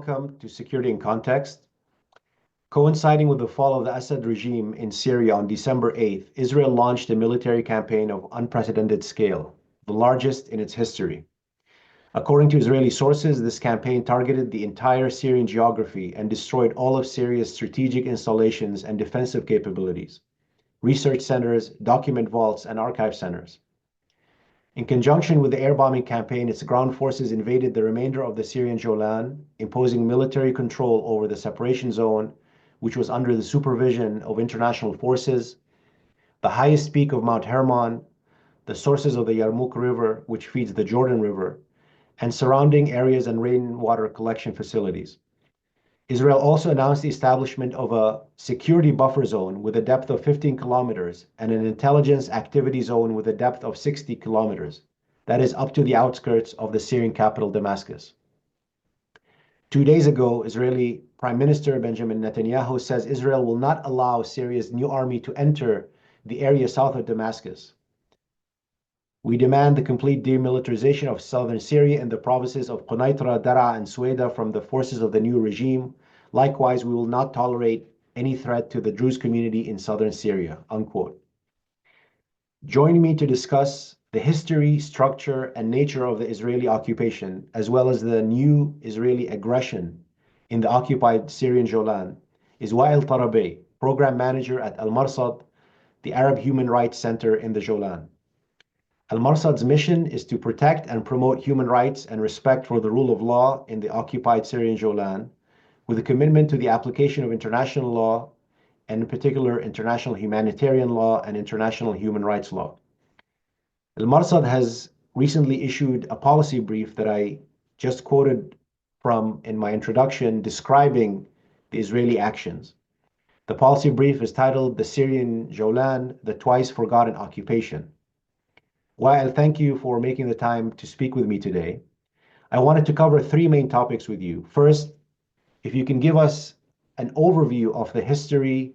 welcome to Security in Context. Coinciding with the fall of the Assad regime in Syria on December 8th, Israel launched a military campaign of unprecedented scale, the largest in its history. According to Israeli sources, this campaign targeted the entire Syrian geography and destroyed all of Syria's strategic installations and defensive capabilities, research centers, document vaults, and archive centers. In conjunction with the air bombing campaign, its ground forces invaded the remainder of the Syrian Jawlan, imposing military control over the separation zone, which was under the supervision of international forces, the highest peak of Mount Hermon, the sources of the Yarmouk River, which feeds the Jordan River, and surrounding areas and rainwater collection facilities. Israel also announced the establishment of a security buffer zone with a depth of 15 kilometers and an intelligence activity zone with a depth of 60 kilometers. That is up to the outskirts of the Syrian capital, Damascus. 2 days ago, Israeli Prime Minister Benjamin Netanyahu says Israel will not allow Syria's new army to enter the area south of Damascus. We demand the complete demilitarization of southern Syria and the provinces of Quneitra, Daraa, and Sueda from the forces of the new regime. Likewise, we will not tolerate any threat to the Druze community in southern Syria, unquote. Joining me to discuss the history, structure, and nature of the Israeli occupation, as well as the new Israeli aggression in the occupied Syrian Jawlan, is Wael Tarabieh, Program Manager at Al-Marsad, the Arab Human Rights Center in the Jawlan. Al-Marsad's mission is to protect and promote human rights and respect for the rule of law in the occupied Syrian Jawlan, with a commitment to the application of international law, and in particular international humanitarian law and international human rights law. Al-Marsad has recently issued a policy brief that I just quoted from in my introduction describing the Israeli actions. The policy brief is titled "The Syrian Jawlan, the Twice Forgotten Occupation." Wael, thank you for making the time to speak with me today. I wanted to cover three main topics with you. First, if you can give us an overview of the history,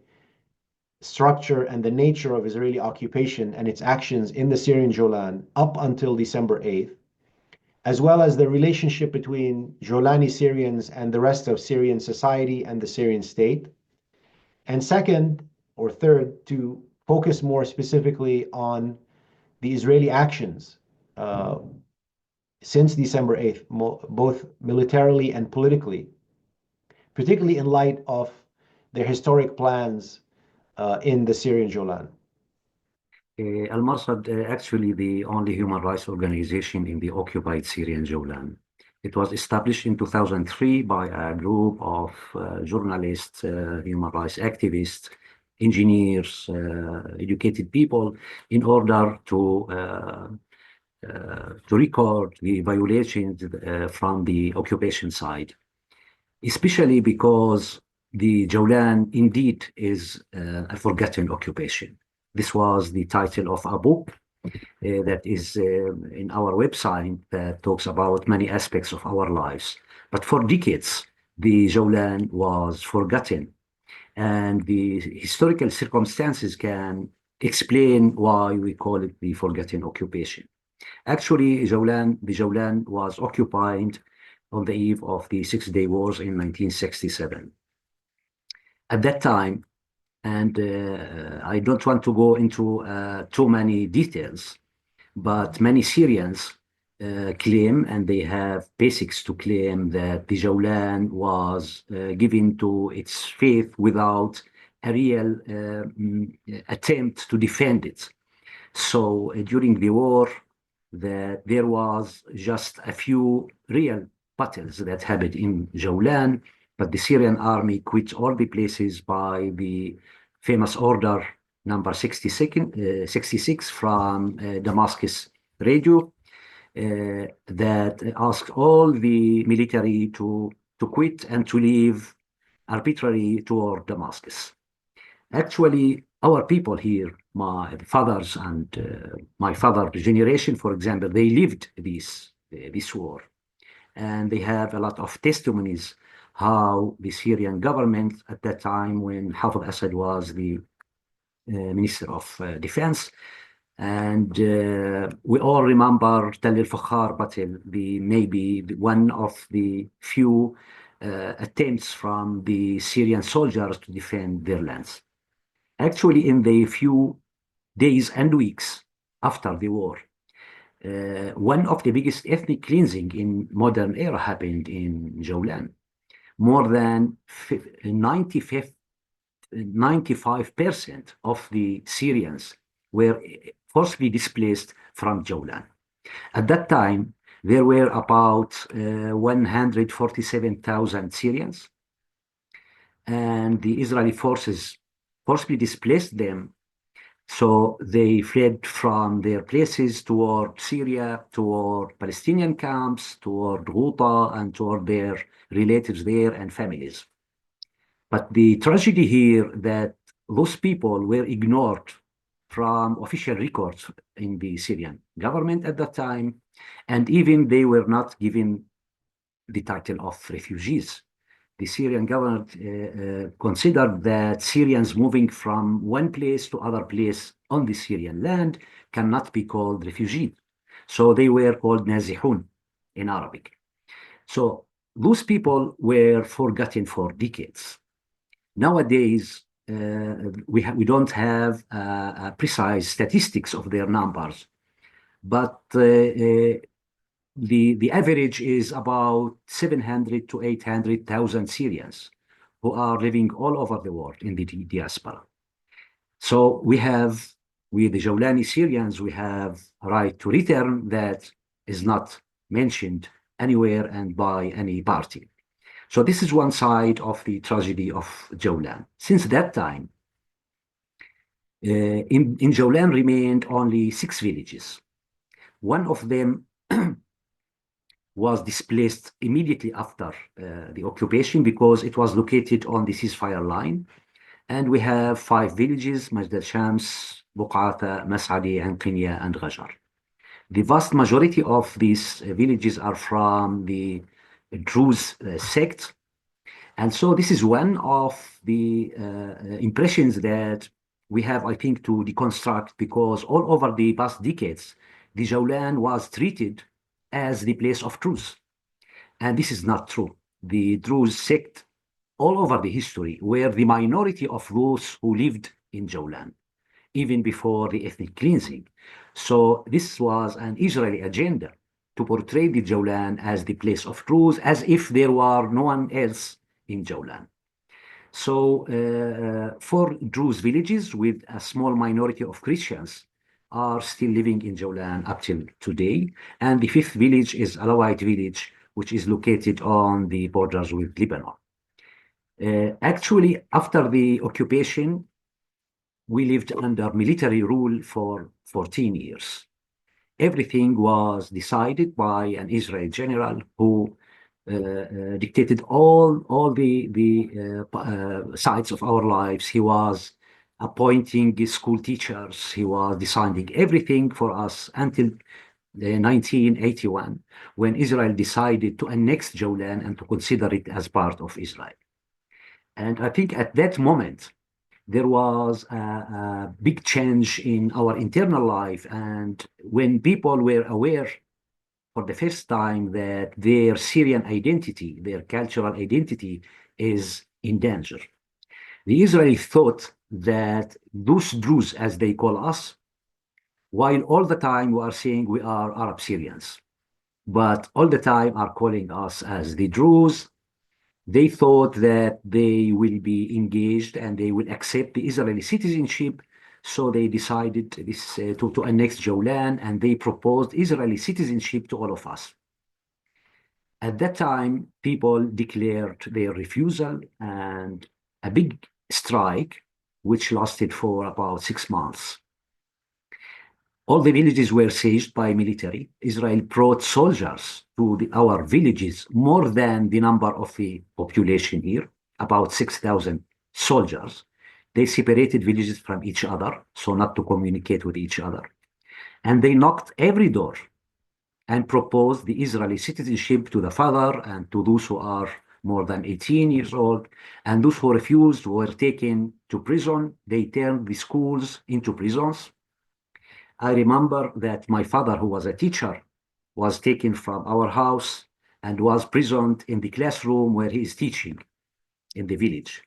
structure, and the nature of Israeli occupation and its actions in the Syrian Jawlan up until December 8th, as well as the relationship between Jawlani Syrians and the rest of Syrian society and the Syrian state. And second, or third, to focus more specifically on the Israeli actions since December 8th, both militarily and politically, particularly in light of their historic plans in the Syrian Jawlan. Al-Marsad actually the only human rights organization in the occupied Syrian Jawlan. It was established in 2003 by a group of journalists, human rights activists, engineers, educated people, in order to record the violations from the occupation side, especially because the Jawlan indeed is a forgotten occupation. This was the title of a book that is in our website that talks about many aspects of our lives. But for decades, the Jawlan was forgotten. And the historical circumstances can explain why we call it the forgotten occupation. Actually, the Jawlan was occupied on the eve of the Six-Day Wars in 1967. At that time, and I don't want to go into too many details, but many Syrians claim, and they have basics to claim, that the Jawlan was given to its fate without a real attempt to defend it. So during the war, that there was just a few real battles that happened in Jawlan, but the Syrian army quit all the places by the famous order number 66 from Damascus radio, that asked all the military to quit and to leave arbitrarily toward Damascus. Actually, our people here, my fathers and my father's generation, for example, they lived this war. And they have a lot of testimonies how the Syrian government at that time, when Hafez al-Assad was the Minister of Defense, and we all remember Tell al-Fakhar battle, maybe one of the few attempts from the Syrian soldiers to defend their lands. Actually, in the few days and weeks after the war, one of the biggest ethnic cleansing in modern era happened in Jawlan. More than 95% of the Syrians were forcibly displaced from Jawlan. At that time, there were about 147,000 Syrians, and the Israeli forces forcibly displaced them. So they fled from their places toward Syria, toward Palestinian camps, toward Ghouta, and toward their relatives there and families. But the tragedy here that those people were ignored from official records in the Syrian government at that time, and even they were not given the title of refugees. The Syrian government considered that Syrians moving from one place to other place on the Syrian land cannot be called refugees. So they were called nazihun in Arabic. So those people were forgotten for decades. Nowadays, we don't have precise statistics of their numbers, but the average is about 700 to 800,000 Syrians who are living all over the world in the diaspora. So we the Jawlani Syrians, we have a right to return that is not mentioned anywhere and by any party. So this is one side of the tragedy of Jawlan. Since that time, in Jawlan remained only 6 villages. One of them was displaced immediately after the occupation because it was located on the ceasefire line. And we have 5 villages: Majdal Shams, Buqata, Mas'adi, and Qinya, and Ghajar. The vast majority of these villages are from the Druze sect. And so this is one of the impressions that we have, I think, to deconstruct, because all over the past decades, the Jawlan was treated as the place of truth. And this is not true. The Druze sect, all over the history, were the minority of those who lived in Jawlan, even before the ethnic cleansing. So this was an Israeli agenda to portray the Jawlan as the place of truth, as if there were no one else in Jawlan. So 4 Druze villages with a small minority of Christians are still living in Jawlan up till today. And the 5th village is Alawite village, which is located on the borders with Lebanon. Actually, after the occupation, we lived under military rule for 14 years. Everything was decided by an Israeli general who dictated all the sides of our lives. He was appointing school teachers. He was deciding everything for us until 1981, when Israel decided to annex Jawlan and to consider it as part of Israel. And I think at that moment, there was a big change in our internal life. And when people were aware for the first time that their Syrian identity, their cultural identity is in danger, the Israelis thought that those Druze, as they call us, while all the time we are saying we are Arab Syrians, but all the time are calling us as the Druze, they thought that they will be engaged and they will accept the Israeli citizenship. So they decided to annex Jawlan, and they proposed Israeli citizenship to all of us. At that time, people declared their refusal, and a big strike, which lasted for about 6 months. All the villages were sieged by military. Israel brought soldiers to our villages, more than the number of the population here, about 6,000 soldiers. They separated villages from each other, so not to communicate with each other. And they knocked every door and proposed the Israeli citizenship to the father and to those who are more than 18 years old. And those who refused were taken to prison. They turned the schools into prisons. I remember that my father, who was a teacher, was taken from our house and was present in the classroom where he is teaching in the village.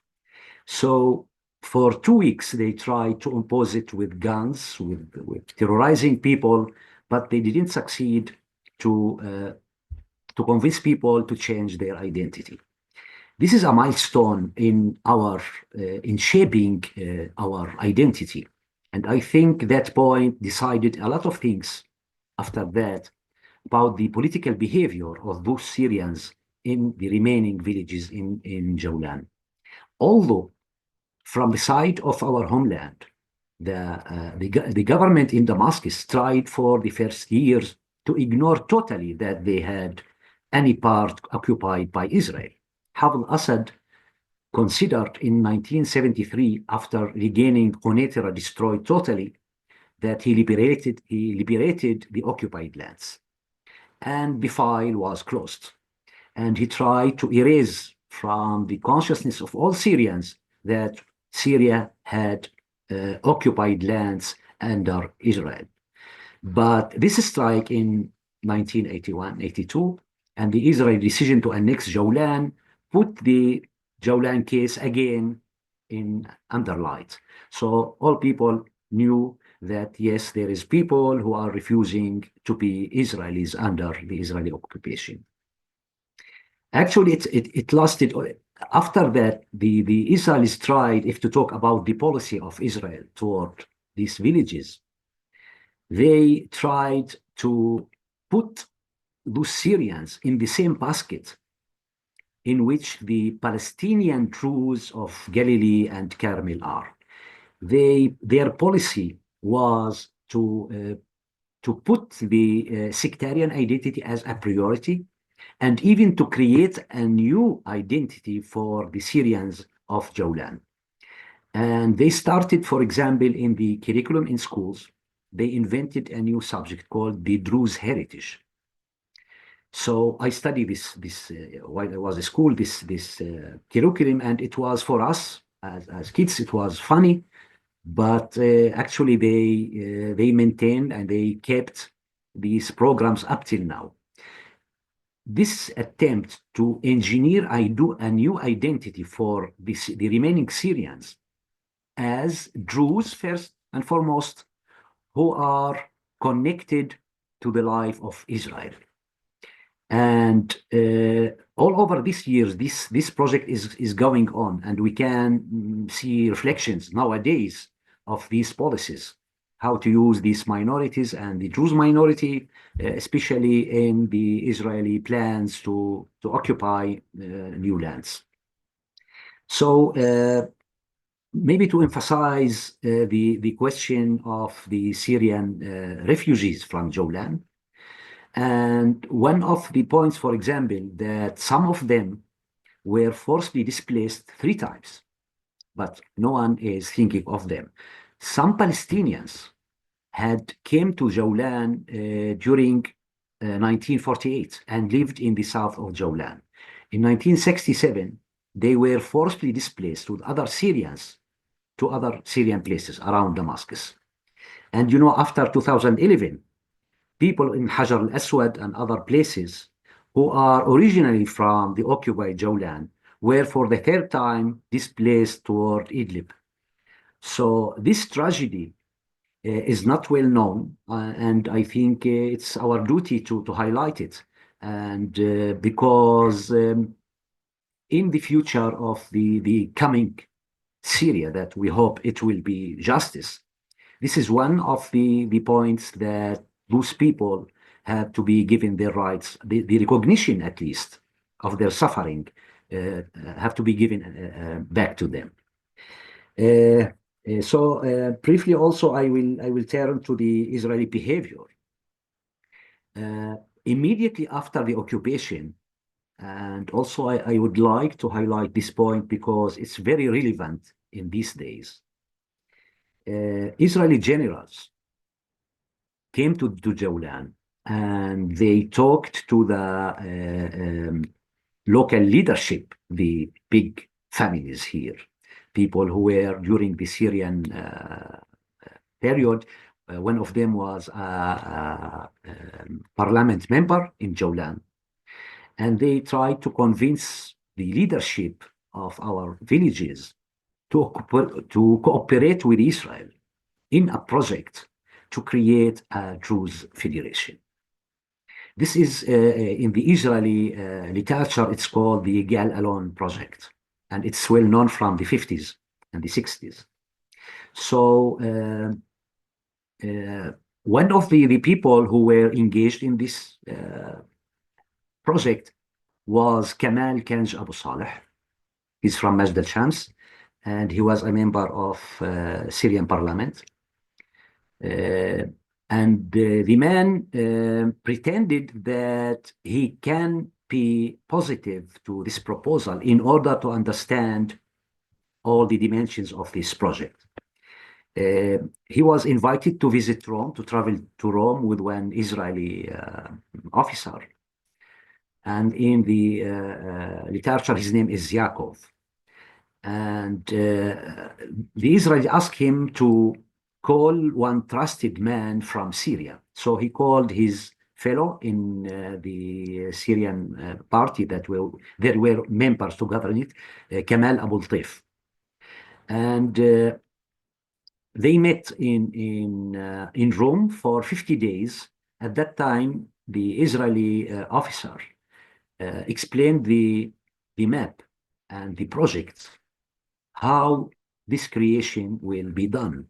So for 2 weeks, they tried to impose it with guns, with terrorizing people, but they didn't succeed to convince people to change their identity. This is a milestone in in shaping our identity. And I think that point decided a lot of things after that about the political behavior of those Syrians in the remaining villages in Jawlan. Although from the side of our homeland, the government in Damascus tried for the first years to ignore totally that they had any part occupied by Israel. Al-Assad considered in 1973, after regaining Quneitra destroyed totally, that he liberated the occupied lands. And the file was closed. And he tried to erase from the consciousness of all Syrians that Syria had occupied lands under Israel. But this strike in 1981-82 and the Israeli decision to annex Jawlan put the Jawlan case again in underlight. So all people knew that, yes, there is people who are refusing to be Israelis under the Israeli occupation. Actually, it lasted. After that, the Israelis tried, if to talk about the policy of Israel toward these villages, they tried to put those Syrians in the same basket in which the Palestinian Druze of Galilee and Carmel are. Their policy was to put the sectarian identity as a priority, and even to create a new identity for the Syrians of Jawlan. And they started, for example, in the curriculum in schools, they invented a new subject called the Druze heritage. So I studied this while I was at school, this curriculum, and it was for us as kids, it was funny, but actually they maintained and they kept these programs up till now. This attempt to engineer a new identity for the remaining Syrians as Druze, first and foremost, who are connected to the life of Israel. And all over these years, this project is going on, and we can see reflections nowadays of these policies, how to use these minorities and the Druze minority, especially in the Israeli plans to occupy new lands. So maybe to emphasize the question of the Syrian refugees from Jawlan. And one of the points, for example, that some of them were forcibly displaced 3 times, but no one is thinking of them. Some Palestinians had came to Jawlan during 1948 and lived in the south of Jawlan. In 1967, they were forcibly displaced with other Syrians to other Syrian places around Damascus. And after 2011, people in Hajar al-Aswad and other places who are originally from the occupied Jawlan were for the 3rd time displaced toward Idlib. So this tragedy is not well known, and I think it's our duty to highlight it. And because in the future of the coming Syria, that we hope it will be justice, this is one of the points that those people have to be given their rights, the recognition at least of their suffering have to be given back to them. So briefly also, I will turn to the Israeli behavior. Immediately after the occupation, and also I would like to highlight this point because it's very relevant in these days. Israeli generals came to Jawlan and they talked to the local leadership, the big families here, people who were during the Syrian period. One of them was a parliament member in Jawlan. and they tried to convince the leadership of our villages to cooperate with Israel in a project to create a Jews Federation. This is in the Israeli literature, it's called the Gal Alon project, and it's well known from the 50s and the 60s. So one of the people who were engaged in this project was Kamal Kanj Abu Saleh. He's from Majdal Shams, and he was a member of Syrian parliament. And the man pretended that he can be positive to this proposal in order to understand all the dimensions of this project. He was invited to visit Rome, to travel to Rome with one Israeli officer. And in the literature, his name is Yaakov. And the Israeli asked him to call one trusted man from Syria. So he called his fellow in the Syrian party that there were members to govern it, Kamal Abu Taif. And they met in Rome for 50 days. At that time, the Israeli officer explained the map and the project, how this creation will be done.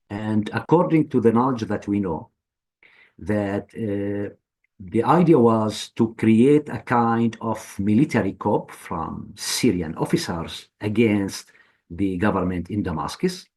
And according to the knowledge that we know, that the idea was to create a kind of military coup from Syrian officers against the government in Damascus.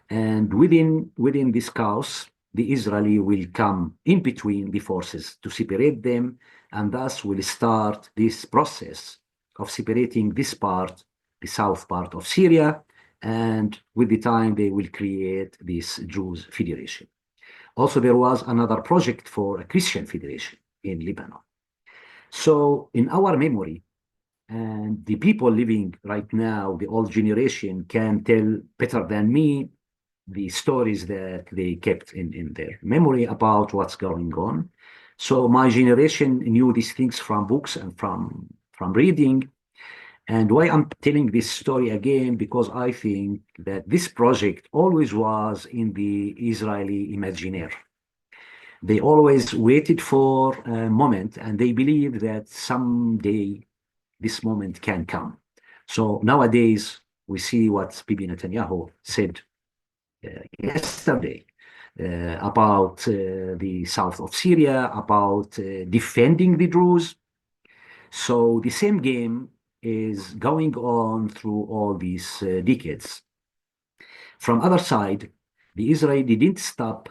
And within this chaos, the Israeli will come in between the forces to separate them, and thus will start this process of separating this part, the south part of Syria, and with the time they will create this Jews Federation. Also, there was another project for a Christian Federation in Lebanon. So in our memory, and the people living right now, the old generation can tell better than me the stories that they kept in their memory about what's going on. So my generation knew these things from books and from reading. And why I'm telling this story again, because I think that this project always was in the Israeli imaginary. They always waited for a moment, and they believed that someday this moment can come. So nowadays, we see what Bibi Netanyahu said yesterday about the south of Syria, about defending the Druze. So the same game is going on through all these decades. From other side, the Israel didn't stop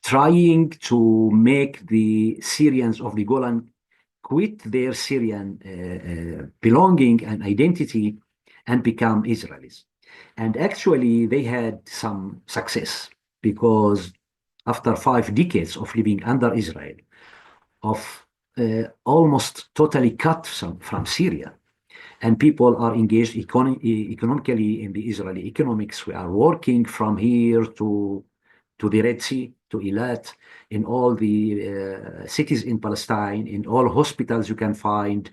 trying to make the Syrians of the Golan quit their Syrian belonging and identity and become Israelis. And actually, they had some success, because after 5 decades of living under Israel, of almost totally cut from Syria, and people are engaged economically in the Israeli economics. We are working from here to the Red Sea, to Eilat, in all the cities in Palestine, in all hospitals you can find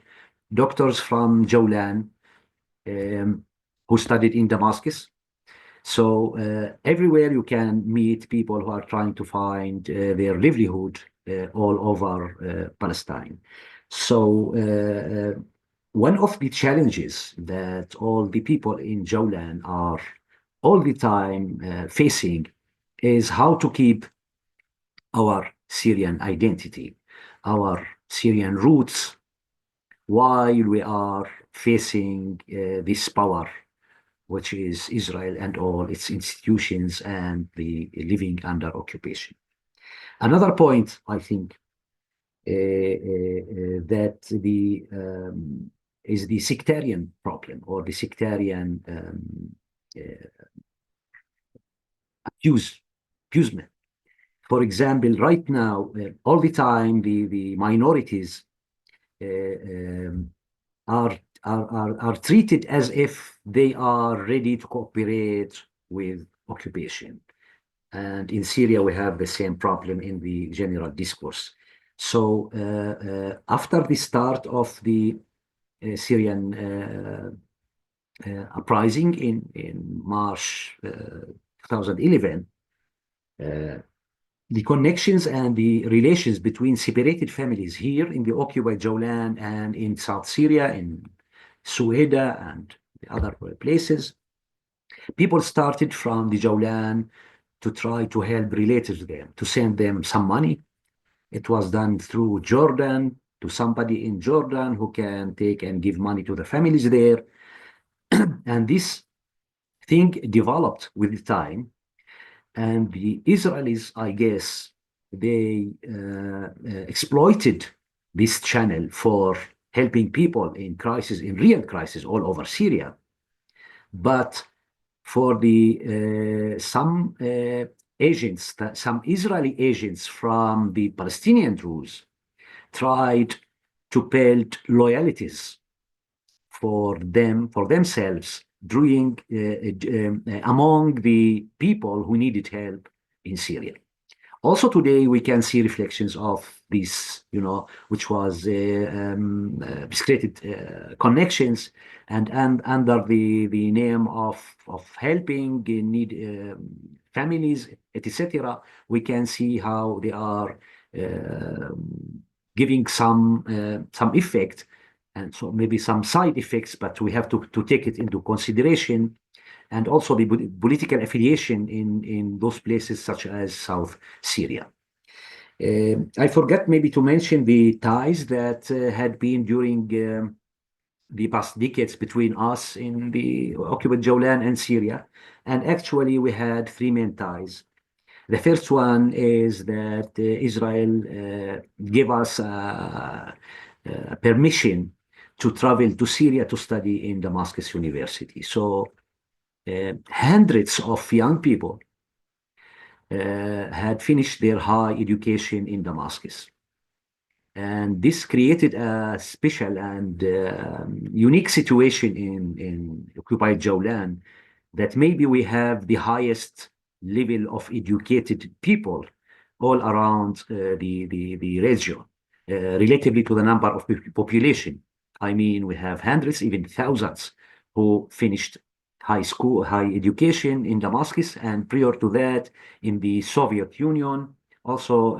doctors from Jawlan who studied in Damascus. So everywhere you can meet people who are trying to find their livelihood all over Palestine. So one of the challenges that all the people in Jawlan are all the time facing is how to keep our Syrian identity, our Syrian roots, while we are facing this power, which is Israel and all its institutions and the living under occupation. Another point, I think, that is the sectarian problem, or the sectarian accusation. For example, right now, all the time, the minorities are treated as if they are ready to cooperate with occupation. And in Syria, we have the same problem in the general discourse. So after the start of the Syrian uprising in March 2011, the connections and the relations between separated families here in the occupied Jawlan and in South Syria, in Sueda and the other places, people started from the Jawlan to try to help relatives there, to send them some money. It was done through Jordan, to somebody in Jordan who can take and give money to the families there. And this thing developed with time. And the Israelis, I guess, they exploited this channel for helping people in crisis, in real crisis all over Syria. But for the some agents, some Israeli agents from the Palestinian Druze tried to build loyalties for them, for themselves, during among the people who needed help in Syria. Also today, we can see reflections of this, which was created connections, and under the name of helping need families, etc. We can see how they are giving some effect, and so maybe some side effects, but we have to take it into consideration, and also the political affiliation in those places such as South Syria. I forgot maybe to mention the ties that had been during the past decades between us in the occupied Jawlan and Syria. And actually, we had three main ties. The first one is that Israel gave us permission to travel to Syria to study in Damascus University. So hundreds of young people had finished their high education in Damascus. And this created a special and unique situation in occupied Jawlan, that maybe we have the highest level of educated people all around the region, relatively to the number of population. I mean, we have hundreds, even thousands, who finished high school, high education in Damascus, and prior to that in the Soviet Union, also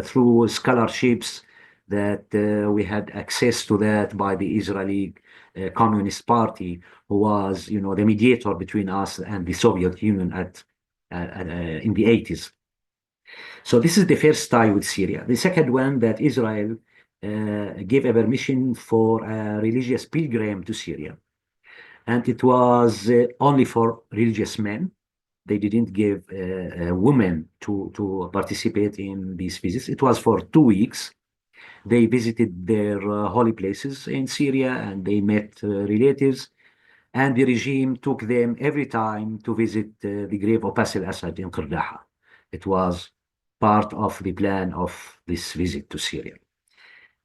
through scholarships that we had access to that by the Israeli Communist Party, who was, the mediator between us and the Soviet Union in the 80s. So this is the first tie with Syria. The second one, that Israel gave a permission for a religious pilgrim to Syria. And it was only for religious men. They didn't give women to participate in these visits. It was for 2 weeks. They visited their holy places in Syria, and they met relatives. And the regime took them every time to visit the grave of Bashar al-Assad in Qirdaha. It was part of the plan of this visit to Syria.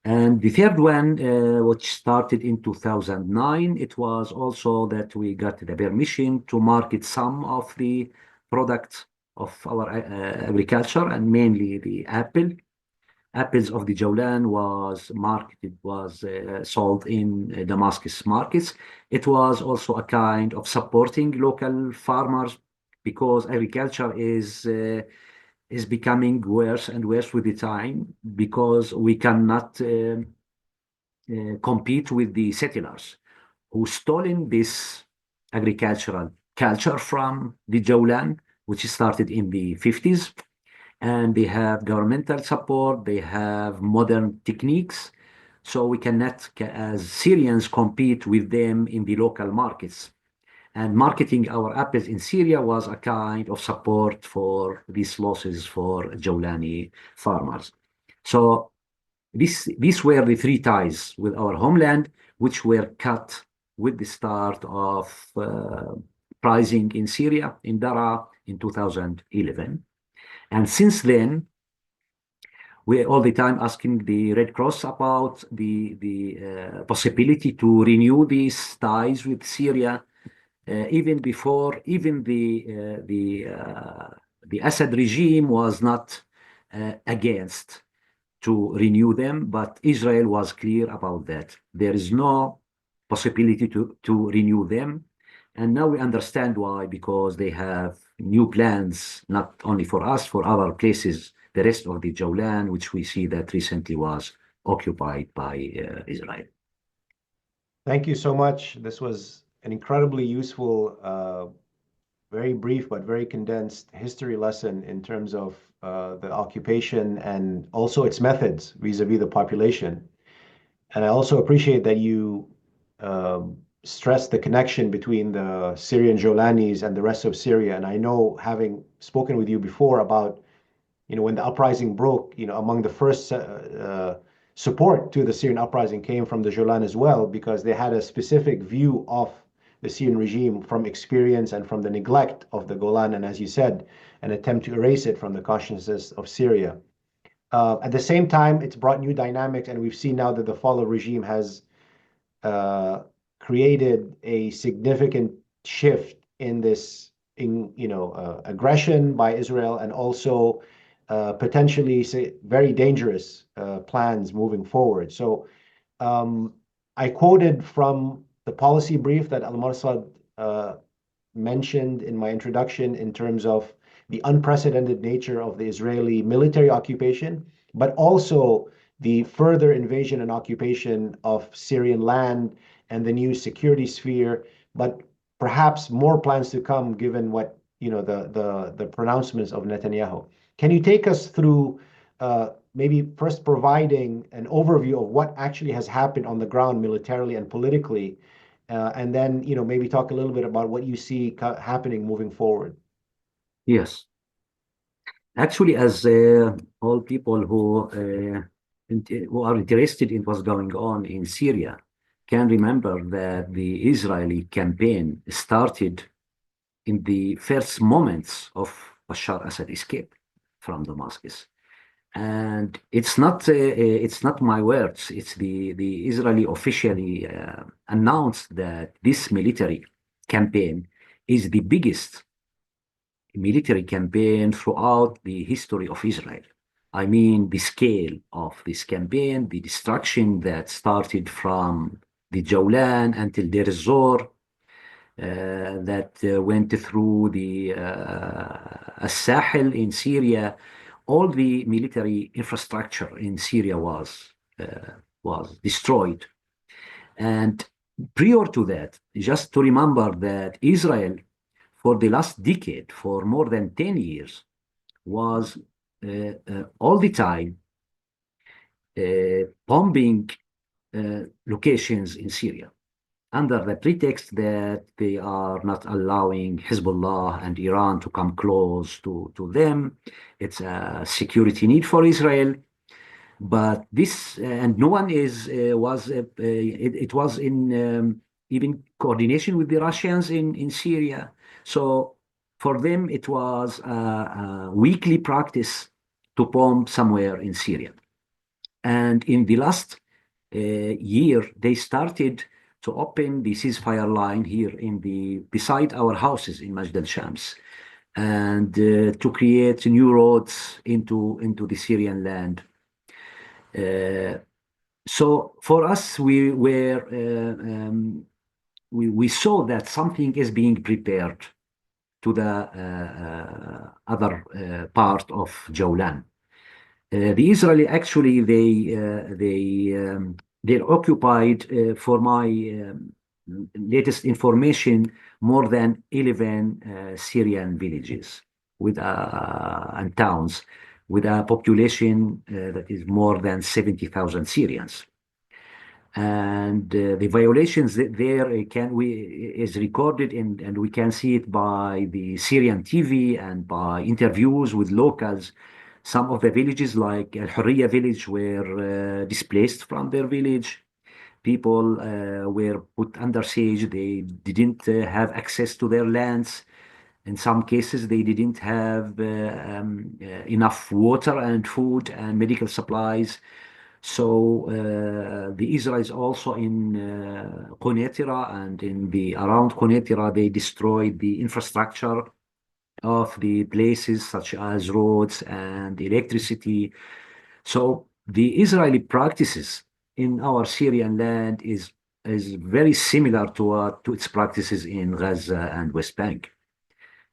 And the third one, which started in 2009, it was also that we got the permission to market some of the products of our agriculture, and mainly the apples of the Jawlan was marketed, was sold in Damascus markets. It was also a kind of supporting local farmers, because agriculture is becoming worse and worse with the time, because we cannot compete with the settlers who stolen this agricultural culture from the Jawlan, which started in the 50s. And they have governmental support, they have modern techniques, so we cannot, as Syrians, compete with them in the local markets. And marketing our apples in Syria was a kind of support for these losses for Jawlani farmers. So these were the three ties with our homeland, which were cut with the start of uprising in Syria, in Daraa, in 2011. And since then, we're all the time asking the Red Cross about the possibility to renew these ties with Syria, even before the Assad regime was not against to renew them, but Israel was clear about that. There is no possibility to renew them. And now we understand why, because they have new plans, not only for us, for other places, the rest of the Jawlan, which we see that recently was occupied by Israel. Thank you so much. This was an incredibly useful, very brief but very condensed history lesson in terms of the occupation and also its methods vis-a-vis the population. And I also appreciate that you stressed the connection between the Syrian Jawlanis and the rest of Syria. And I know, having spoken with you before about, when the uprising broke, among the first support to the Syrian uprising came from the Jawlan as well, because they had a specific view of the Syrian regime from experience and from the neglect of the Golan, and as you said, an attempt to erase it from the consciousness of Syria. At the same time, it's brought new dynamics, and we've seen now that the fall of regime has created a significant shift in this, aggression by Israel, and also potentially very dangerous plans moving forward. So I quoted from the policy brief that Al-Marsad mentioned in my introduction in terms of the unprecedented nature of the Israeli military occupation, but also the further invasion and occupation of Syrian land and the new security sphere, but perhaps more plans to come given what, the pronouncements of Netanyahu. Can you take us through maybe first providing an overview of what actually has happened on the ground militarily and politically, and then, maybe talk a little bit about what you see happening moving forward? Yes. Actually, as all people who are interested in what's going on in Syria can remember that the Israeli campaign started in the first moments of Bashar Assad's escape from Damascus. And it's not my words. It's the Israeli officially announced that this military campaign is the biggest military campaign throughout the history of Israel. I mean, the scale of this campaign, the destruction that started from the Jawlan until Deir ez-Zor, that went through the Al-Sahel in Syria. All the military infrastructure in Syria was destroyed. And prior to that, just to remember that Israel, for the last decade, for more than 10 years, was all the time bombing locations in Syria under the pretext that they are not allowing Hezbollah and Iran to come close to them. It's a security need for Israel. But this, and no one it was in even coordination with the Russians in Syria. So for them, it was a weekly practice to bomb somewhere in Syria. And in the last year, they started to open the ceasefire line here beside our houses in Majdal Shams, and to create new roads into the Syrian land. So for us, we saw that something is being prepared to the other part of Jawlan. The Israeli actually they're occupied, for my latest information, more than 11 Syrian villages and towns with a population that is more than 70,000 Syrians. And the violations there is recorded, and we can see it by the Syrian TV and by interviews with locals. Some of the villages, like Al-Hurriya village, were displaced from their village. People were put under siege. They didn't have access to their lands. In some cases, they didn't have enough water and food and medical supplies. So the Israelis also in Qunaytira and around Qunaytira, they destroyed the infrastructure of the places, such as roads and electricity. So the Israeli practices in our Syrian land is very similar to its practices in Gaza and West Bank,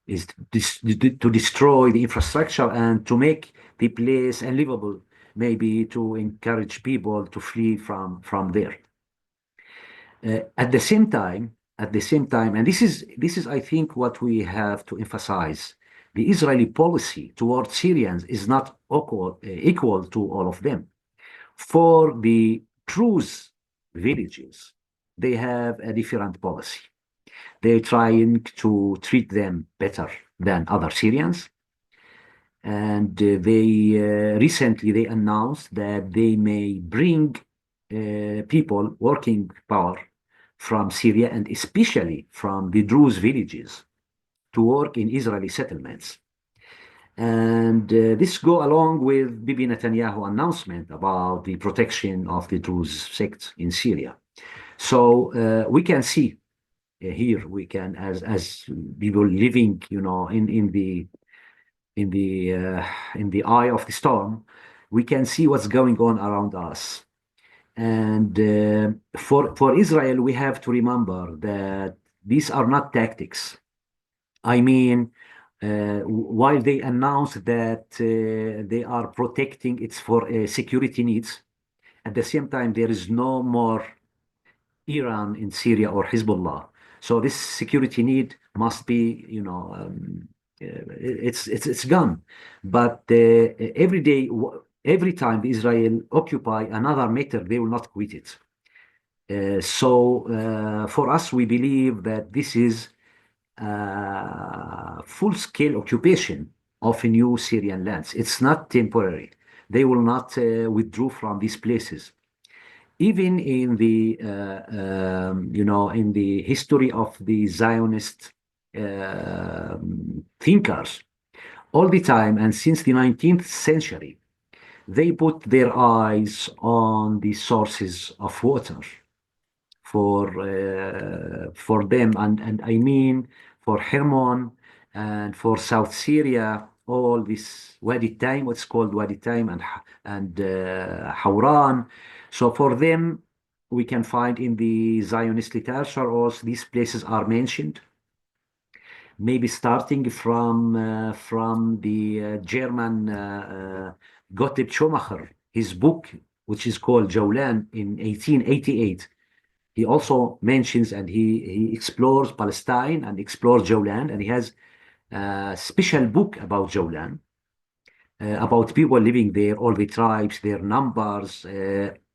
is to destroy the infrastructure and to make the place unlivable, maybe to encourage people to flee from there. At the same time, and this is, I think, what we have to emphasize. The Israeli policy towards Syrians is not equal to all of them. For the Druze villages, they have a different policy. They're trying to treat them better than other Syrians. And recently they announced that they may bring people, working power from Syria and especially from the Druze villages to work in Israeli settlements. And this go along with Bibi Netanyahu announcement about the protection of the Druze sect in Syria. So we can see here, we can, as people living, in the eye of the storm, we can see what's going on around us. And for Israel, we have to remember that these are not tactics. I mean, while they announce that they are protecting it for security needs, at the same time, there is no more Iran in Syria or Hezbollah. So this security need must be, it's gone. But every day, every time Israel occupy another matter, they will not quit it. So for us, we believe that this is full-scale occupation of new Syrian lands. It's not temporary. They will not withdraw from these places. Even in the in the history of the Zionist thinkers, all the time and since the 19th century, they put their eyes on the sources of water for them, and I mean for Hermon and for South Syria, all this Wadi Taim, what's called Wadi Taim and Hawran. So for them, we can find in the Zionist literature also these places are mentioned. Maybe starting from the German Gottlieb Schumacher, his book, which is called Jawlan in 1888. He also mentions and he explores Palestine and explores Jawlan, and he has a special book about Jawlan, about people living there, all the tribes, their numbers,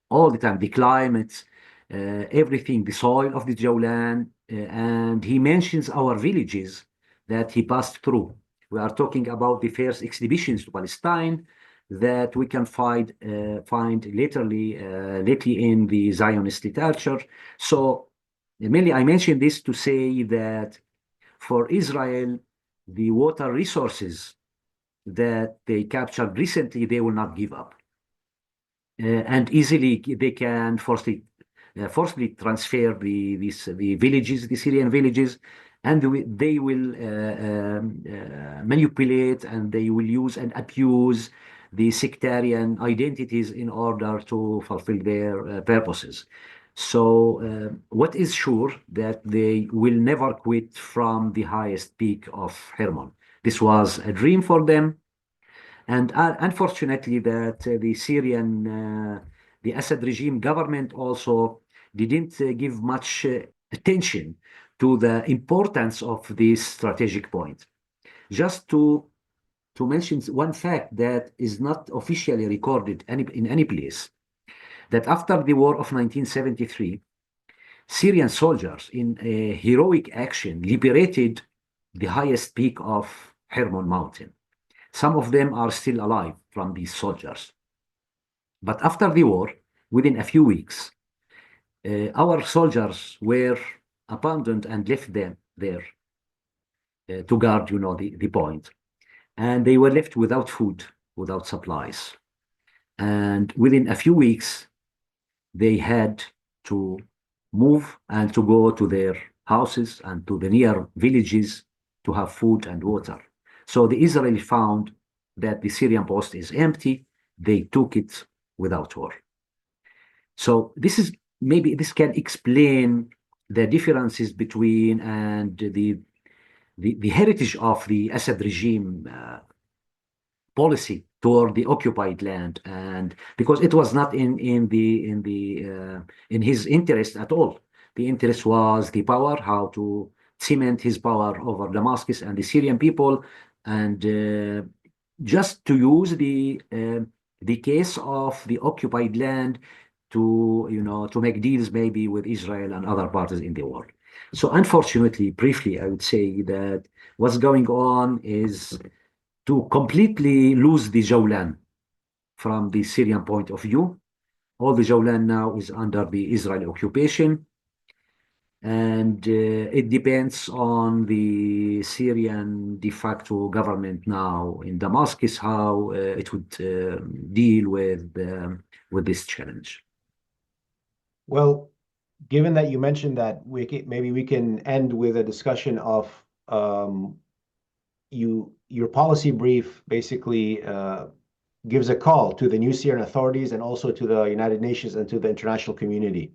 all the time, the climate, everything, the soil of the Jawlan, and he mentions our villages that he passed through. We are talking about the first exhibitions to Palestine that we can find lately in the Zionist literature. So mainly I mention this to say that for Israel, the water resources that they captured recently, they will not give up. And easily they can forcibly transfer the villages, the Syrian villages, and they will manipulate and they will use and abuse the sectarian identities in order to fulfill their purposes. So what is sure that they will never quit from the highest peak of Hermon. This was a dream for them. And unfortunately that the Syrian, the Assad regime government also didn't give much attention to the importance of this strategic point. Just to mention one fact that is not officially recorded in any place, that after the war of 1973, Syrian soldiers in a heroic action liberated the highest peak of Hermon mountain. Some of them are still alive from these soldiers. But after the war, within a few weeks, our soldiers were abandoned and left them there to guard, the point. And they were left without food, without supplies. And within a few weeks, they had to move and to go to their houses and to the near villages to have food and water. So the Israelis found that the Syrian post is empty. They took it without war. So maybe this can explain the differences between and the heritage of the Assad regime policy toward the occupied land, and because it was not in his interest at all. The interest was the power, how to cement his power over Damascus and the Syrian people, and just to use the case of the occupied land to make deals maybe with Israel and other parties in the world. So unfortunately, briefly, I would say that what's going on is to completely lose the Jawlan from the Syrian point of view. All the Jawlan now is under the Israeli occupation, and it depends on the Syrian de facto government now in Damascus how it would deal with this challenge. Well, given that you mentioned that, maybe we can end with a discussion of your policy brief basically gives a call to the new Syrian authorities and also to the United Nations and to the international community.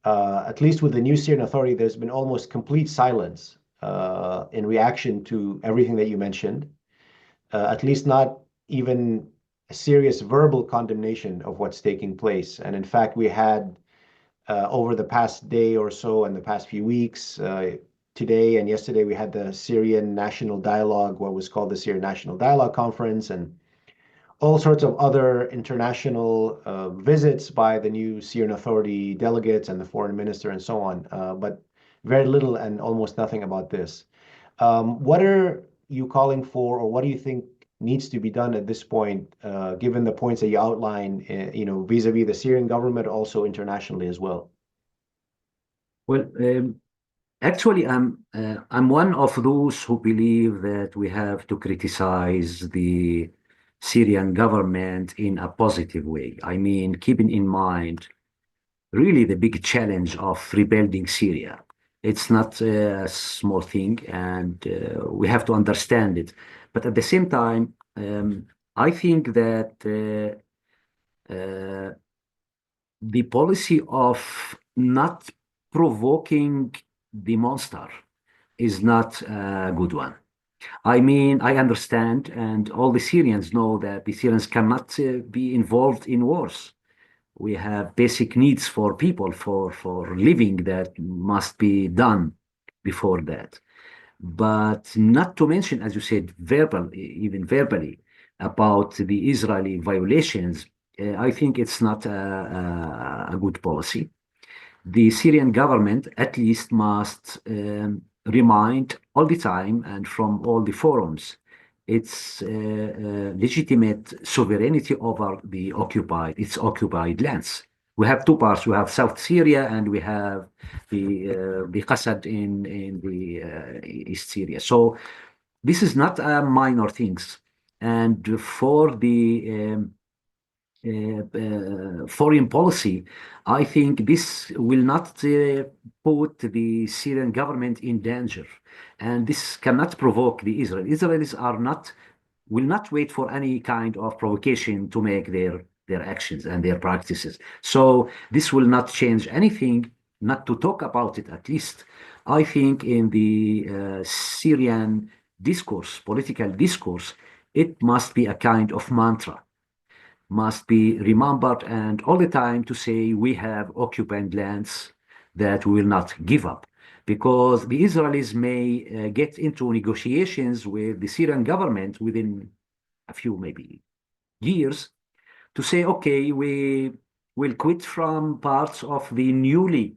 At least with the new Syrian authority, there's been almost complete silence in reaction to everything that you mentioned, at least not even a serious verbal condemnation of what's taking place. And in fact, we had over the past day or so and the past few weeks, today and yesterday, we had the Syrian National Dialogue, what was called the Syrian National Dialogue Conference, and all sorts of other international visits by the new Syrian Authority delegates and the foreign minister and so on, but very little and almost nothing about this. What are you calling for, or what do you think needs to be done at this point, given the points that you outline, vis-a-vis the Syrian government, also internationally as well? Well, actually, I'm one of those who believe that we have to criticize the Syrian government in a positive way. I mean, keeping in mind really the big challenge of rebuilding Syria. It's not a small thing, and we have to understand it. But at the same time, I think that the policy of not provoking the monster is not a good one. I mean, I understand, and all the Syrians know that the Syrians cannot be involved in wars. We have basic needs for people, for living that must be done before that. But not to mention, as you said, even verbally, about the Israeli violations, I think it's not a good policy. The Syrian government at least must remind all the time and from all the forums its legitimate sovereignty over its occupied lands. We have two parts. We have South Syria and we have the Qasad in the East Syria. So this is not a minor things. And for the foreign policy, I think this will not put the Syrian government in danger, and this cannot provoke the Israelis will not wait for any kind of provocation to make their actions and their practices. So this will not change anything, not to talk about it at least. I think in the Syrian discourse, political discourse, it must be a kind of mantra, must be remembered, and all the time to say we have occupied lands that we will not give up, because the Israelis may get into negotiations with the Syrian government within a few maybe years to say, okay, we will quit from parts of the newly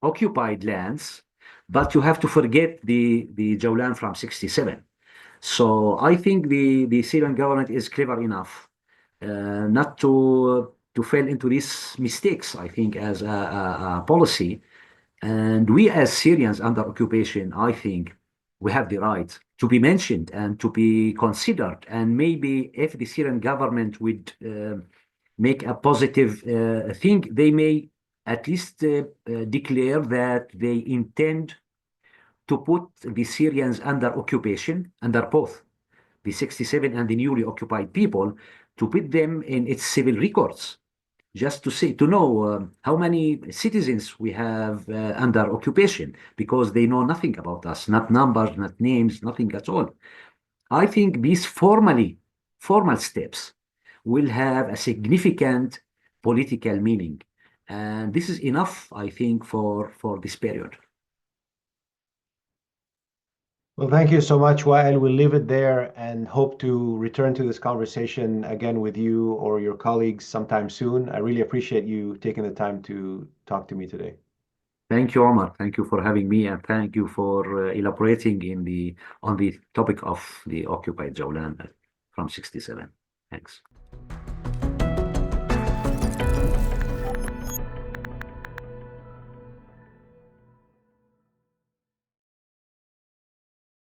occupied lands, but you have to forget the Jawlan from 67. So I think the Syrian government is clever enough not to fall into these mistakes, I think, as a policy. And we as Syrians under occupation, I think we have the right to be mentioned and to be considered. And maybe if the Syrian government would make a positive thing, they may at least declare that they intend to put the Syrians under occupation, under both the 67 and the newly occupied people, to put them in its civil records, just to see, to know how many citizens we have under occupation, because they know nothing about us, not numbers, not names, nothing at all. I think these formal steps will have a significant political meaning. And this is enough, I think, for this period. Well, thank you so much, Wael. We'll leave it there and hope to return to this conversation again with you or your colleagues sometime soon. I really appreciate you taking the time to talk to me today. Thank you, Omar. Thank you for having me, and thank you for elaborating on the topic of the occupied Jawlan from 67. Thanks.